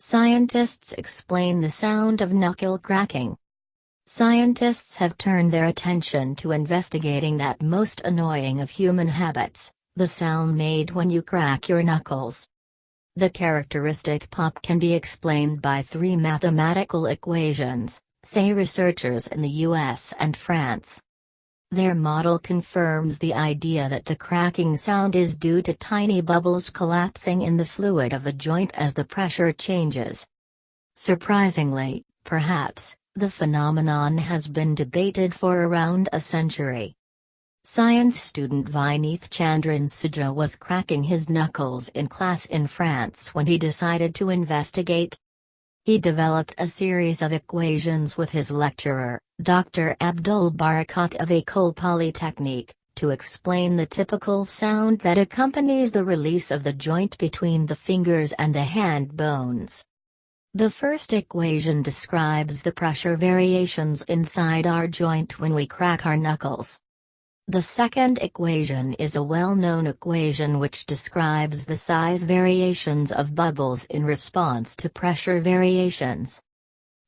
Scientists explain the sound of knuckle cracking. Scientists have turned their attention to investigating that most annoying of human habits, the sound made when you crack your knuckles. The characteristic pop can be explained by three mathematical equations, say researchers in the US and France. Their model confirms the idea that the cracking sound is due to tiny bubbles collapsing in the fluid of the joint as the pressure changes. Surprisingly, perhaps, the phenomenon has been debated for around a century. Science student Vineeth Chandran Suja was cracking his knuckles in class in France when he decided to investigate. He developed a series of equations with his lecturer, Dr. Abdul Barakat of École polytechnique, to explain the typical sound that accompanies the release of the joint between the fingers and the hand bones. The first equation describes the pressure variations inside our joint when we crack our knuckles. The second equation is a well-known equation which describes the size variations of bubbles in response to pressure variations.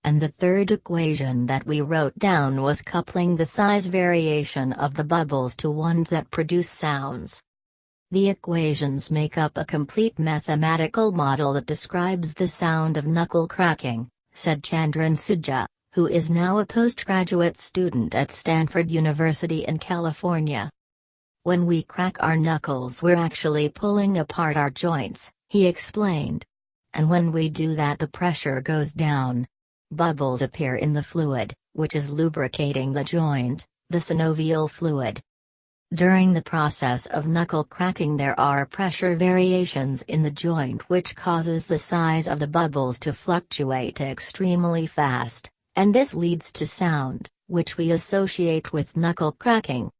And the third equation that we wrote down was coupling the size variation of the bubbles to ones that produce sounds. The equations make up a complete mathematical model that describes the sound of knuckle cracking, said Chandran Suja, who is now a postgraduate student at Stanford University in California. When we crack our knuckles, we're actually pulling apart our joints, he explained. And when we do that, the pressure goes down. Bubbles appear in the fluid, which is lubricating the joint, the synovial fluid. During the process of knuckle cracking, there are pressure variations in the joint which causes the size of the bubbles to fluctuate extremely fast, and this leads to sound, which we associate with knuckle cracking.